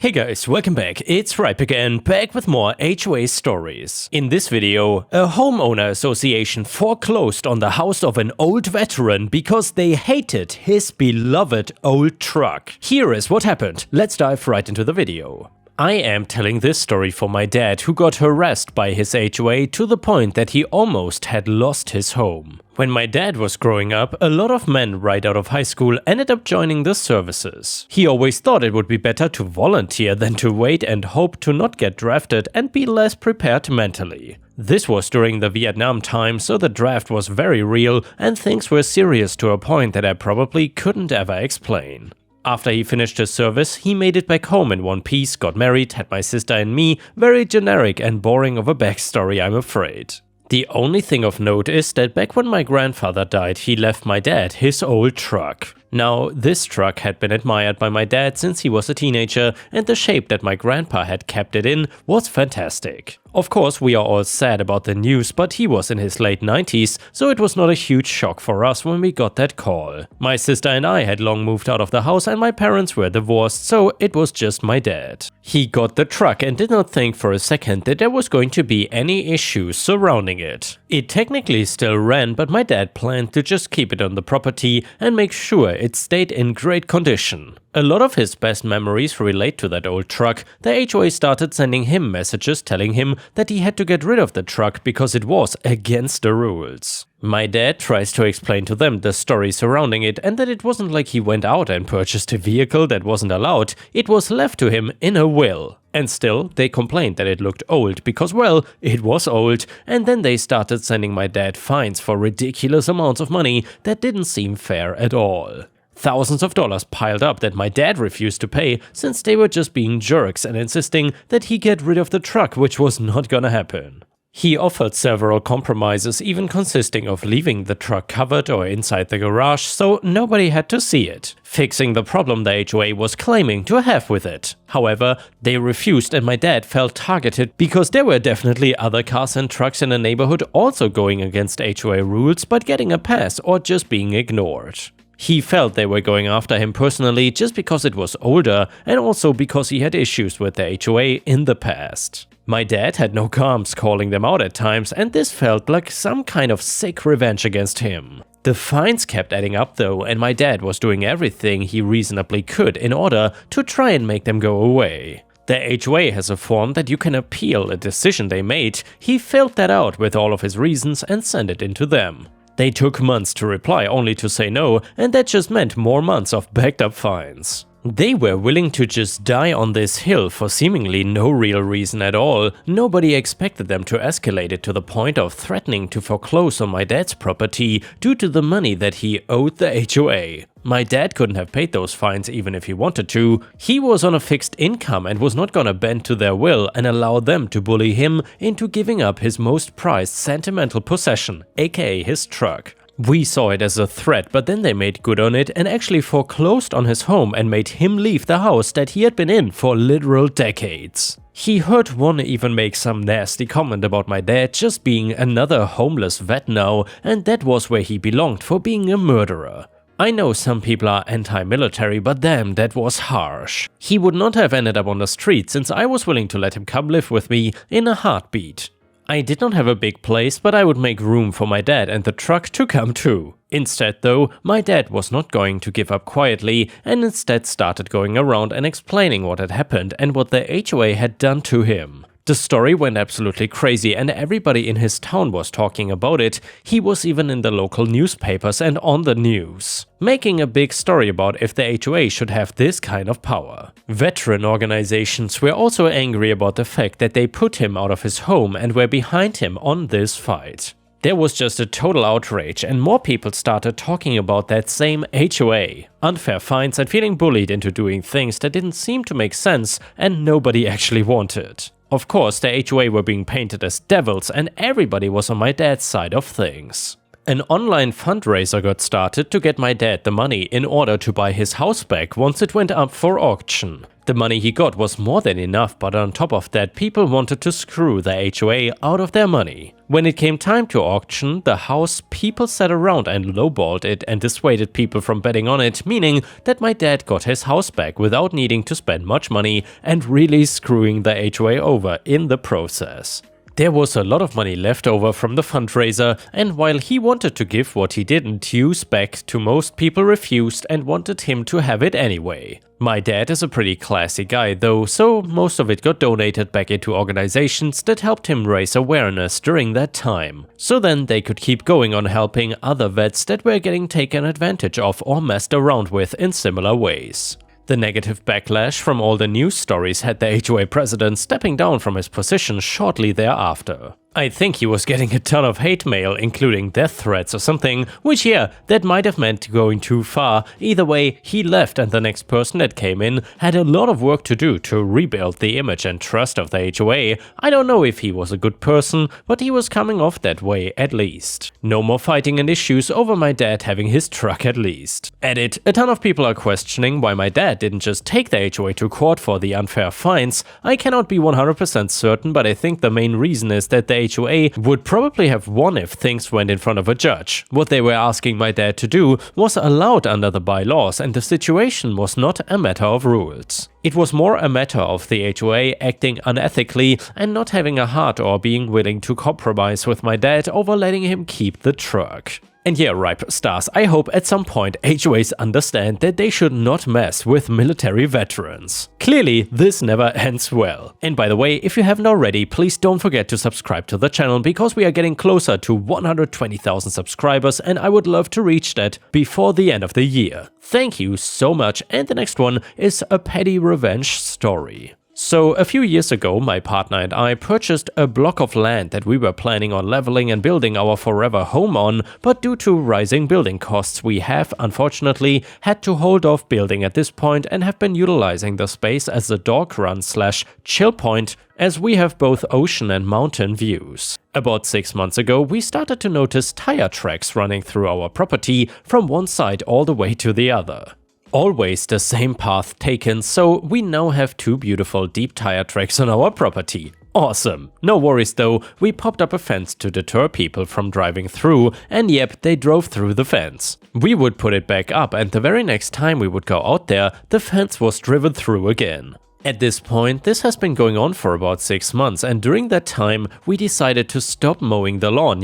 Hey guys, welcome back. It's Ripe again, back with more HOA stories. In this video, a homeowner association foreclosed on the house of an old veteran because they hated his beloved old truck. Here is what happened. Let's dive right into the video. I am telling this story for my dad, who got harassed by his HOA to the point that he almost had lost his home. When my dad was growing up, a lot of men right out of high school ended up joining the services. He always thought it would be better to volunteer than to wait and hope to not get drafted and be less prepared mentally. This was during the Vietnam time, so the draft was very real and things were serious to a point that I probably couldn't ever explain. After he finished his service, he made it back home in one piece, got married, had my sister and me. Very generic and boring of a backstory, I'm afraid. The only thing of note is that back when my grandfather died, he left my dad his old truck. Now, this truck had been admired by my dad since he was a teenager, and the shape that my grandpa had kept it in was fantastic. Of course, we are all sad about the news, but he was in his late 90s, so it was not a huge shock for us when we got that call. My sister and I had long moved out of the house and my parents were divorced, so it was just my dad. He got the truck and did not think for a second that there was going to be any issues surrounding it. It technically still ran, but my dad planned to just keep it on the property and make sure it stayed in great condition. A lot of his best memories relate to that old truck. The HOA started sending him messages telling him that he had to get rid of the truck because it was against the rules. My dad tries to explain to them the story surrounding it and that it wasn't like he went out and purchased a vehicle that wasn't allowed, it was left to him in a will. And still, they complained that it looked old because, well, it was old, and then they started sending my dad fines for ridiculous amounts of money that didn't seem fair at all. Thousands of dollars piled up that my dad refused to pay since they were just being jerks and insisting that he get rid of the truck, which was not gonna happen. He offered several compromises, even consisting of leaving the truck covered or inside the garage so nobody had to see it, fixing the problem the HOA was claiming to have with it. However, they refused and my dad felt targeted because there were definitely other cars and trucks in the neighborhood also going against HOA rules but getting a pass or just being ignored. He felt they were going after him personally just because it was older and also because he had issues with the HOA in the past. My dad had no qualms calling them out at times, and this felt like some kind of sick revenge against him. The fines kept adding up though, and my dad was doing everything he reasonably could in order to try and make them go away. The HOA has a form that you can appeal a decision they made. He filled that out with all of his reasons and sent it in to them. They took months to reply only to say no, and that just meant more months of backed up fines. They were willing to just die on this hill for seemingly no real reason at all. Nobody expected them to escalate it to the point of threatening to foreclose on my dad's property due to the money that he owed the HOA. My dad couldn't have paid those fines even if he wanted to. He was on a fixed income and was not gonna bend to their will and allow them to bully him into giving up his most prized sentimental possession, aka his truck. We saw it as a threat, but then they made good on it and actually foreclosed on his home and made him leave the house that he had been in for literal decades. He heard one even make some nasty comment about my dad just being another homeless vet now, and that was where he belonged for being a murderer. I know some people are anti-military, but damn, that was harsh. He would not have ended up on the street since I was willing to let him come live with me in a heartbeat. I did not have a big place, but I would make room for my dad and the truck to come too. Instead though, my dad was not going to give up quietly and instead started going around and explaining what had happened and what the HOA had done to him. The story went absolutely crazy and everybody in his town was talking about it. He was even in the local newspapers and on the news, making a big story about if the HOA should have this kind of power. Veteran organizations were also angry about the fact that they put him out of his home and were behind him on this fight. There was just a total outrage and more people started talking about that same HOA. Unfair fines and feeling bullied into doing things that didn't seem to make sense and nobody actually wanted. Of course, the HOA were being painted as devils and everybody was on my dad's side of things. An online fundraiser got started to get my dad the money in order to buy his house back once it went up for auction. The money he got was more than enough, but on top of that, people wanted to screw the HOA out of their money. When it came time to auction the house, people sat around and lowballed it and dissuaded people from betting on it, meaning that my dad got his house back without needing to spend much money and really screwing the HOA over in the process. There was a lot of money left over from the fundraiser, and while he wanted to give what he didn't use back to, most people refused and wanted him to have it anyway. My dad is a pretty classy guy though, so most of it got donated back into organizations that helped him raise awareness during that time. So then they could keep going on helping other vets that were getting taken advantage of or messed around with in similar ways. The negative backlash from all the news stories had the HOA president stepping down from his position shortly thereafter. I think he was getting a ton of hate mail, including death threats or something, which yeah, that might have meant going too far. Either way, he left and the next person that came in had a lot of work to do to rebuild the image and trust of the HOA. I don't know if he was a good person, but he was coming off that way at least. No more fighting and issues over my dad having his truck at least. Edit, a ton of people are questioning why my dad didn't just take the HOA to court for the unfair fines. I cannot be 100% certain, but I think the main reason is that the HOA would probably have won if things went in front of a judge. What they were asking my dad to do was allowed under the bylaws, and the situation was not a matter of rules. It was more a matter of the HOA acting unethically and not having a heart or being willing to compromise with my dad over letting him keep the truck. And yeah, ripe stars, I hope at some point HOAs understand that they should not mess with military veterans. Clearly, this never ends well. And by the way, if you haven't already, please don't forget to subscribe to the channel because we are getting closer to 120,000 subscribers and I would love to reach that before the end of the year. Thank you so much, and the next one is a petty revenge story. So a few years ago, my partner and I purchased a block of land that we were planning on leveling and building our forever home on, but due to rising building costs we have, unfortunately, had to hold off building at this point and have been utilizing the space as a dog run / chill point, as we have both ocean and mountain views. About 6 months ago, we started to notice tire tracks running through our property from one side all the way to the other. Always the same path taken, so we now have 2 beautiful deep tire tracks on our property. Awesome. No worries though, we popped up a fence to deter people from driving through, and yep, they drove through the fence. We would put it back up, and the very next time we would go out there, the fence was driven through again. At this point, this has been going on for about 6 months, and during that time, we decided to stop mowing the lawn,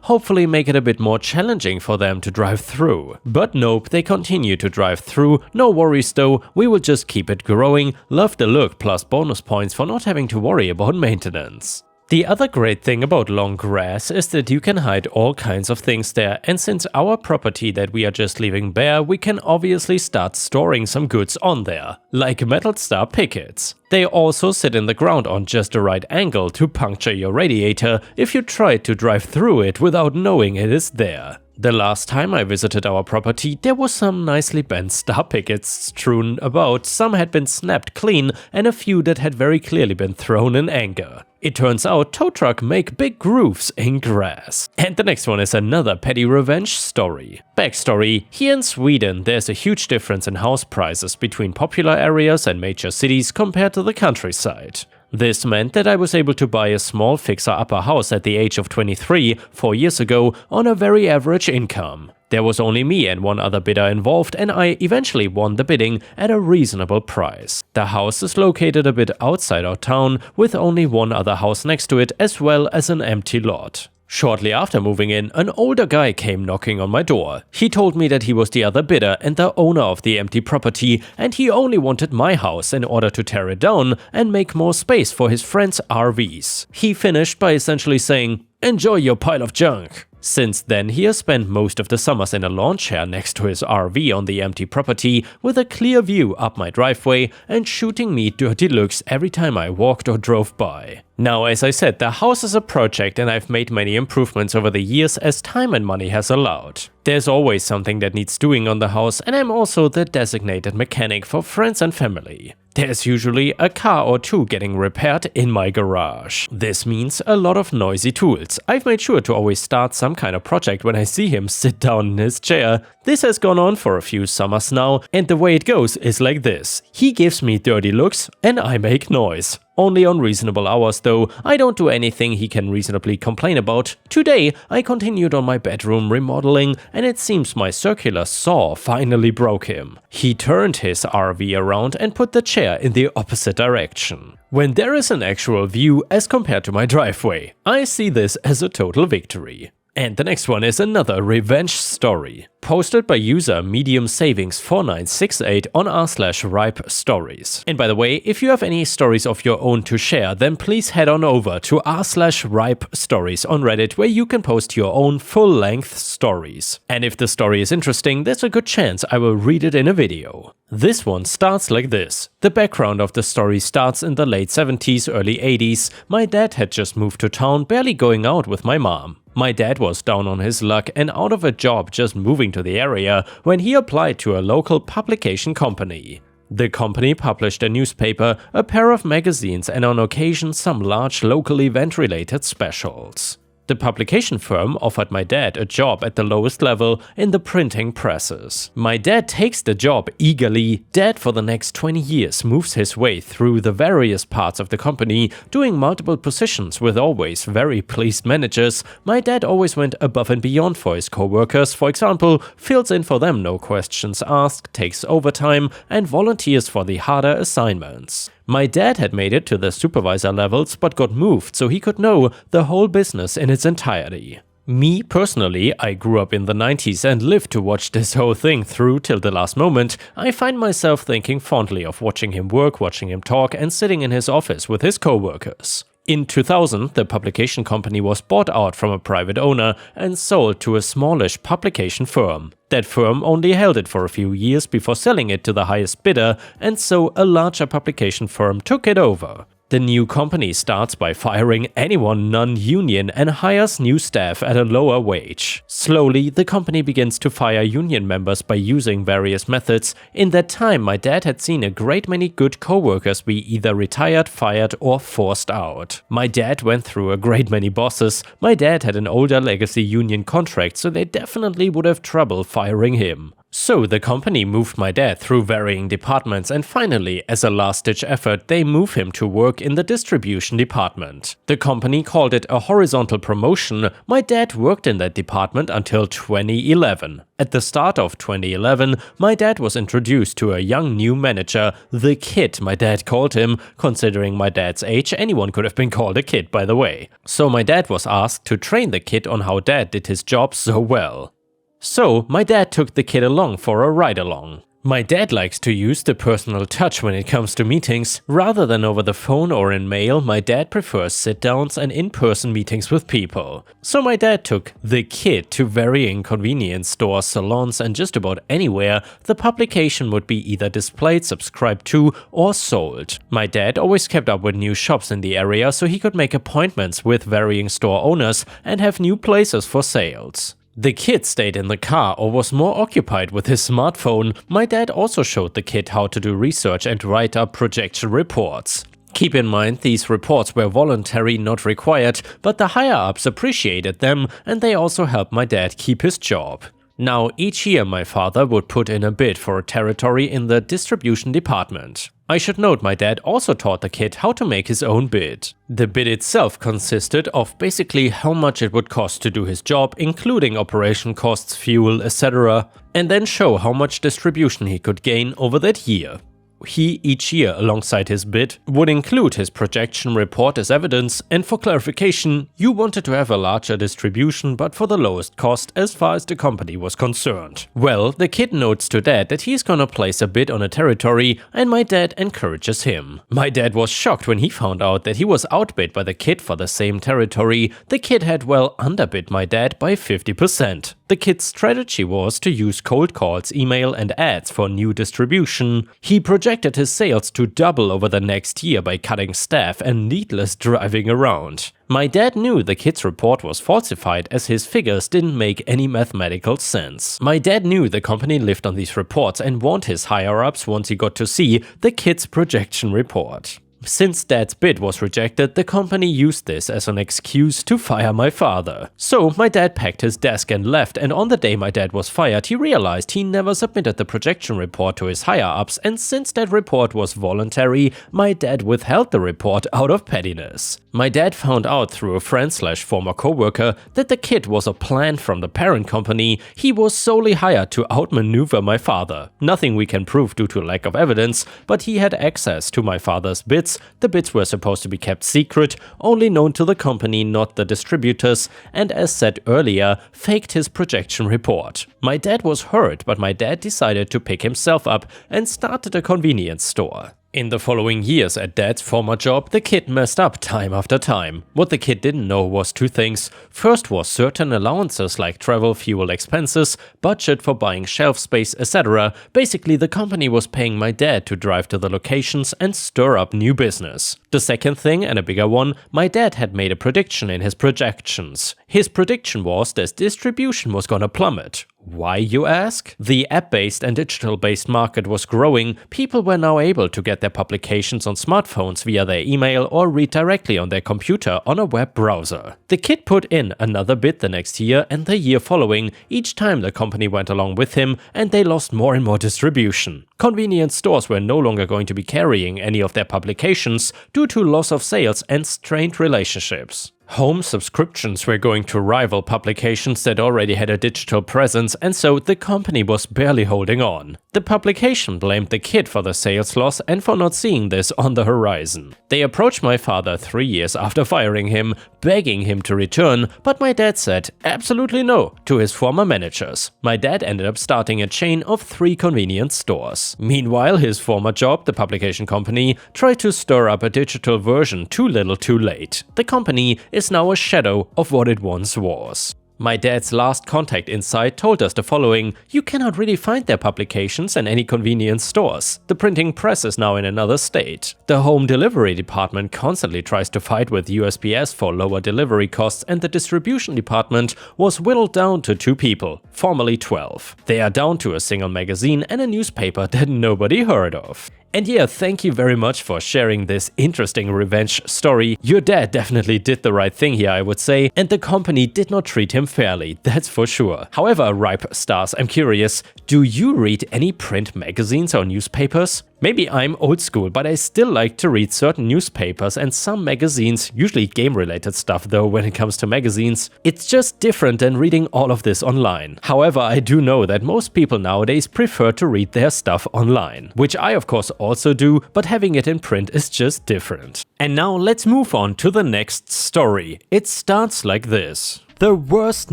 hopefully make it a bit more challenging for them to drive through. But nope, they continue to drive through. No worries though, we will just keep it growing. Love the look, plus bonus points for not having to worry about maintenance. The other great thing about long grass is that you can hide all kinds of things there, and since our property that we are just leaving bare, we can obviously start storing some goods on there, like metal star pickets. They also sit in the ground on just the right angle to puncture your radiator if you try to drive through it without knowing it is there. The last time I visited our property, there was some nicely bent star pickets strewn about. Some had been snapped clean and a few that had very clearly been thrown in anger. It turns out tow truck make big grooves in grass. And the next one is another petty revenge story. Backstory: here in Sweden there's a huge difference in house prices between popular areas and major cities compared to the countryside. This meant that I was able to buy a small fixer-upper house at the age of 23, 4 years ago, on a very average income. There was only me and one other bidder involved, and I eventually won the bidding at a reasonable price. The house is located a bit outside our town, with only one other house next to it, as well as an empty lot. Shortly after moving in, an older guy came knocking on my door. He told me that he was the other bidder and the owner of the empty property, and he only wanted my house in order to tear it down and make more space for his friends' RVs. He finished by essentially saying, "Enjoy your pile of junk." Since then, he has spent most of the summers in a lawn chair next to his RV on the empty property, with a clear view up my driveway and shooting me dirty looks every time I walked or drove by. Now, as I said, the house is a project and I've made many improvements over the years as time and money has allowed. There's always something that needs doing on the house, and I'm also the designated mechanic for friends and family. There's usually a car or two getting repaired in my garage. This means a lot of noisy tools. I've made sure to always start some kind of project when I see him sit down in his chair. This has gone on for a few summers now, and the way it goes is like this. He gives me dirty looks and I make noise. Only on reasonable hours though, I don't do anything he can reasonably complain about. Today, I continued on my bedroom remodeling, and it seems my circular saw finally broke him. He turned his RV around and put the chair in the opposite direction. When there is an actual view as compared to my driveway, I see this as a total victory. And the next one is another revenge story, posted by user mediumsavings4968 on r/ripe stories. And by the way, if you have any stories of your own to share, then please head on over to r/ripe stories on Reddit, where you can post your own full-length stories. And if the story is interesting, there's a good chance I will read it in a video. This one starts like this. The background of the story starts in the late 70s, early 80s. My dad had just moved to town, barely going out with my mom. My dad was down on his luck and out of a job just moving to the area when he applied to a local publication company. The company published a newspaper, a pair of magazines, and on occasion some large local event-related specials. The publication firm offered my dad a job at the lowest level in the printing presses. My dad takes the job eagerly. Dad for the next 20 years moves his way through the various parts of the company, doing multiple positions with always very pleased managers. My dad always went above and beyond for his co-workers, for example, fills in for them no questions asked, takes overtime, and volunteers for the harder assignments. My dad had made it to the supervisor levels but got moved so he could know the whole business in its entirety. Me personally, I grew up in the 90s and lived to watch this whole thing through till the last moment. I find myself thinking fondly of watching him work, watching him talk, and sitting in his office with his co-workers. In 2000, the publication company was bought out from a private owner and sold to a smallish publication firm. That firm only held it for a few years before selling it to the highest bidder, and so a larger publication firm took it over. The new company starts by firing anyone non-union and hires new staff at a lower wage. Slowly, the company begins to fire union members by using various methods. In that time, my dad had seen a great many good co-workers be either retired, fired, or forced out. My dad went through a great many bosses. My dad had an older legacy union contract, so they definitely would have trouble firing him. So the company moved my dad through varying departments, and finally, as a last-ditch effort, they move him to work in the distribution department. The company called it a horizontal promotion. My dad worked in that department until 2011. At the start of 2011, my dad was introduced to a young new manager, the kid my dad called him. Considering my dad's age, anyone could have been called a kid, by the way. So my dad was asked to train the kid on how dad did his job so well. So, my dad took the kid along for a ride-along. My dad likes to use the personal touch when it comes to meetings. Rather than over the phone or in mail, my dad prefers sit-downs and in-person meetings with people. So my dad took the kid to varying convenience stores, salons, and just about anywhere the publication would be either displayed, subscribed to, or sold. My dad always kept up with new shops in the area so he could make appointments with varying store owners and have new places for sales. The kid stayed in the car or was more occupied with his smartphone. My dad also showed the kid how to do research and write up projection reports. Keep in mind, these reports were voluntary, not required, but the higher-ups appreciated them, and they also helped my dad keep his job. Now, each year my father would put in a bid for a territory in the distribution department. I should note my dad also taught the kid how to make his own bid. The bid itself consisted of basically how much it would cost to do his job, including operation costs, fuel, etc., and then show how much distribution he could gain over that year. He, each year alongside his bid, would include his projection report as evidence, and for clarification, you wanted to have a larger distribution but for the lowest cost as far as the company was concerned. Well, the kid notes to dad that he's gonna place a bid on a territory, and my dad encourages him. My dad was shocked when he found out that he was outbid by the kid for the same territory. The kid had well underbid my dad by 50%. The kid's strategy was to use cold calls, email, and ads for new distribution. He projected his sales to double over the next year by cutting staff and needless driving around. My dad knew the kid's report was falsified as his figures didn't make any mathematical sense. My dad knew the company lived on these reports and warned his higher-ups once he got to see the kid's projection report. Since Dad's bid was rejected, the company used this as an excuse to fire my father. So my dad packed his desk and left, and on the day my dad was fired, he realized he never submitted the projection report to his higher-ups, and since that report was voluntary, my dad withheld the report out of pettiness. My dad found out through a friend/former coworker that the kid was a plant from the parent company. He was solely hired to outmaneuver my father. Nothing we can prove due to lack of evidence, but he had access to my father's bids. The bids were supposed to be kept secret, only known to the company, not the distributors, and as said earlier, faked his projection report. My dad was hurt, but my dad decided to pick himself up and started a convenience store. In the following years at Dad's former job, the kid messed up time after time. What the kid didn't know was two things. First was certain allowances like travel, fuel expenses, budget for buying shelf space, etc. Basically, the company was paying my dad to drive to the locations and stir up new business. The second thing, and a bigger one, my dad had made a prediction in his projections. His prediction was that distribution was gonna plummet. Why, you ask? The app-based and digital-based market was growing. People were now able to get their publications on smartphones via their email or read directly on their computer on a web browser. The kid put in another bid the next year and the year following. Each time the company went along with him and they lost more and more distribution. Convenience stores were no longer going to be carrying any of their publications due to loss of sales and strained relationships. Home subscriptions were going to rival publications that already had a digital presence, and so the company was barely holding on. The publication blamed the kid for the sales loss and for not seeing this on the horizon. They approached my father 3 years after firing him, begging him to return, but my dad said absolutely no to his former managers. My dad ended up starting a chain of 3 convenience stores. Meanwhile, his former job, the publication company, tried to stir up a digital version too little too late. The company is now a shadow of what it once was. My dad's last contact inside told us the following: you cannot really find their publications in any convenience stores. The printing press is now in another state. The home delivery department constantly tries to fight with USPS for lower delivery costs, and the distribution department was whittled down to 2 people, formerly 12. They are down to a single magazine and a newspaper that nobody heard of. And yeah, thank you very much for sharing this interesting revenge story. Your dad definitely did the right thing here, I would say, and the company did not treat him fairly, that's for sure. However, Ripe Stars, I'm curious, do you read any print magazines or newspapers? Maybe I'm old school, but I still like to read certain newspapers and some magazines, usually game-related stuff though when it comes to magazines. It's just different than reading all of this online. However, I do know that most people nowadays prefer to read their stuff online, which I of course also do, but having it in print is just different. And now let's move on to the next story. It starts like this: the worst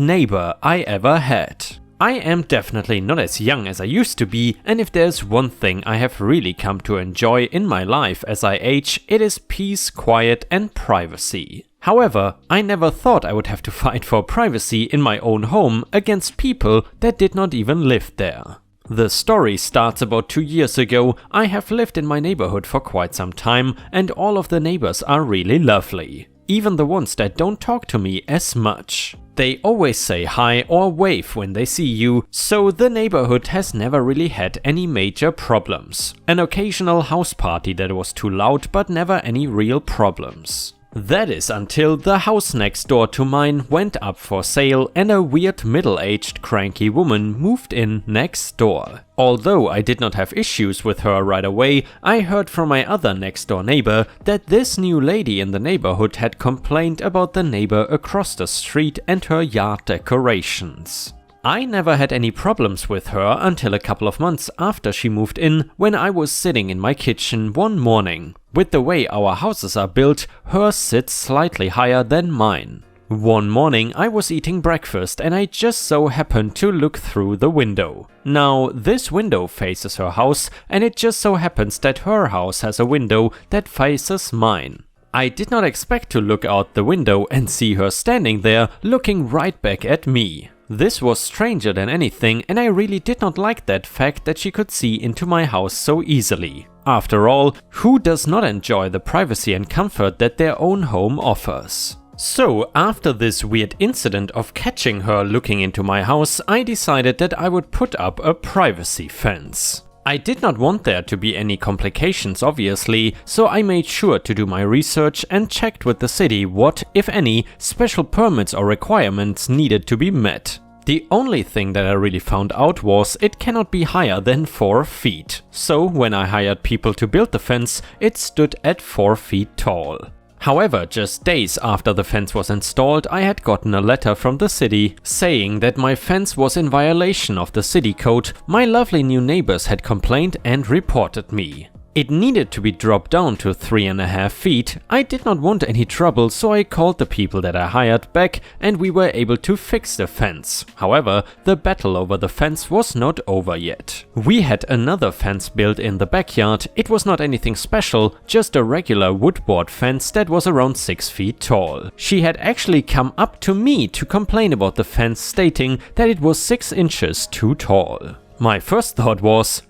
neighbor I ever had. I am definitely not as young as I used to be, and if there's one thing I have really come to enjoy in my life as I age, it is peace, quiet, and privacy. However, I never thought I would have to fight for privacy in my own home against people that did not even live there. The story starts about 2 years ago. I have lived in my neighborhood for quite some time, and all of the neighbors are really lovely. Even the ones that don't talk to me as much. They always say hi or wave when they see you, so the neighborhood has never really had any major problems. An occasional house party that was too loud, but never any real problems. That is until the house next door to mine went up for sale and a weird middle-aged cranky woman moved in next door. Although I did not have issues with her right away, I heard from my other next door neighbor that this new lady in the neighborhood had complained about the neighbor across the street and her yard decorations. I never had any problems with her until a couple of months after she moved in, when I was sitting in my kitchen one morning. With the way our houses are built, hers sits slightly higher than mine. One morning I was eating breakfast and I just so happened to look through the window. Now, this window faces her house, and it just so happens that her house has a window that faces mine. I did not expect to look out the window and see her standing there looking right back at me. This was stranger than anything, and I really did not like that fact that she could see into my house so easily. After all, who does not enjoy the privacy and comfort that their own home offers? So, after this weird incident of catching her looking into my house, I decided that I would put up a privacy fence. I did not want there to be any complications, obviously, so I made sure to do my research and checked with the city what, if any, special permits or requirements needed to be met. The only thing that I really found out was it cannot be higher than 4 feet. So when I hired people to build the fence, it stood at 4 feet tall. However, just days after the fence was installed, I had gotten a letter from the city saying that my fence was in violation of the city code. My lovely new neighbors had complained and reported me. It needed to be dropped down to 3.5 feet. I did not want any trouble, so I called the people that I hired back and we were able to fix the fence. However, the battle over the fence was not over yet. We had another fence built in the backyard. It was not anything special, just a regular woodboard fence that was around 6 feet tall. She had actually come up to me to complain about the fence, stating that it was 6 inches too tall. My first thought was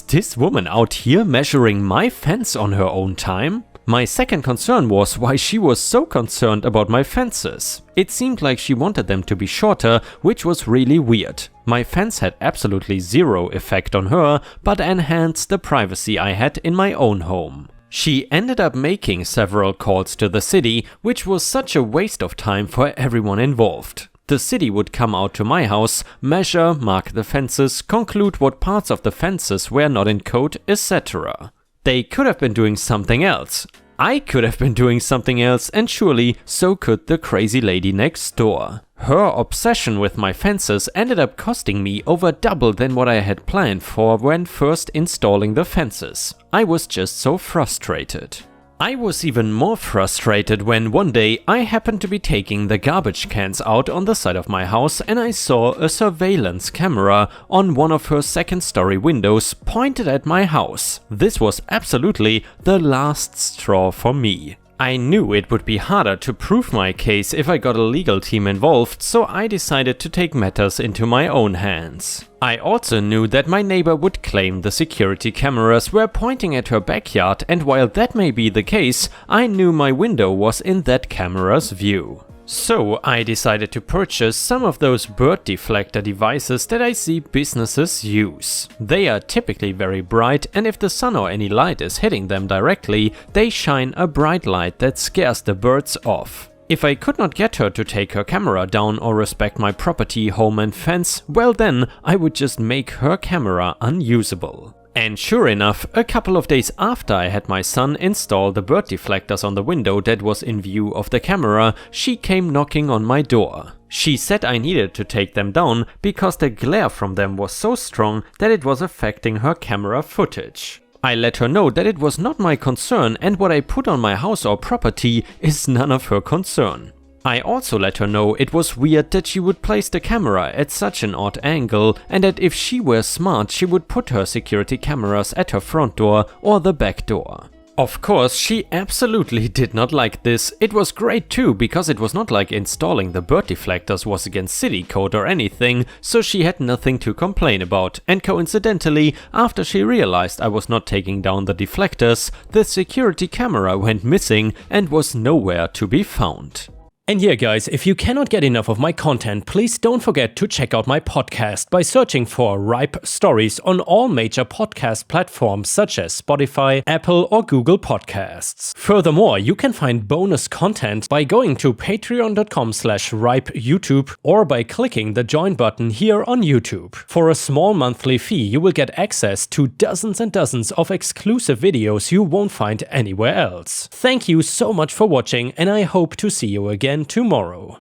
this woman out here measuring my fence on her own time? My second concern was why she was so concerned about my fences. It seemed like she wanted them to be shorter, which was really weird. My fence had absolutely zero effect on her, but enhanced the privacy I had in my own home. She ended up making several calls to the city, which was such a waste of time for everyone involved. The city would come out to my house, measure, mark the fences, conclude what parts of the fences were not in code, etc. They could have been doing something else. I could have been doing something else, and surely so could the crazy lady next door. Her obsession with my fences ended up costing me over double than what I had planned for when first installing the fences. I was just so frustrated. I was even more frustrated when one day I happened to be taking the garbage cans out on the side of my house and I saw a surveillance camera on one of her second-story windows pointed at my house. This was absolutely the last straw for me. I knew it would be harder to prove my case if I got a legal team involved, so I decided to take matters into my own hands. I also knew that my neighbor would claim the security cameras were pointing at her backyard, and while that may be the case, I knew my window was in that camera's view. So I decided to purchase some of those bird deflector devices that I see businesses use. They are typically very bright, and if the sun or any light is hitting them directly, they shine a bright light that scares the birds off. If I could not get her to take her camera down or respect my property, home and fence, well then I would just make her camera unusable. And sure enough, a couple of days after I had my son install the bird deflectors on the window that was in view of the camera, she came knocking on my door. She said I needed to take them down because the glare from them was so strong that it was affecting her camera footage. I let her know that it was not my concern and what I put on my house or property is none of her concern. I also let her know it was weird that she would place the camera at such an odd angle and that if she were smart she would put her security cameras at her front door or the back door. Of course, she absolutely did not like this. It was great too, because it was not like installing the bird deflectors was against city code or anything, so she had nothing to complain about. And coincidentally, after she realized I was not taking down the deflectors, the security camera went missing and was nowhere to be found. And yeah guys, if you cannot get enough of my content, please don't forget to check out my podcast by searching for Ripe Stories on all major podcast platforms such as Spotify, Apple or Google Podcasts. Furthermore, you can find bonus content by going to patreon.com/ripeyoutube or by clicking the join button here on YouTube. For a small monthly fee, you will get access to dozens and dozens of exclusive videos you won't find anywhere else. Thank you so much for watching, and I hope to see you again tomorrow.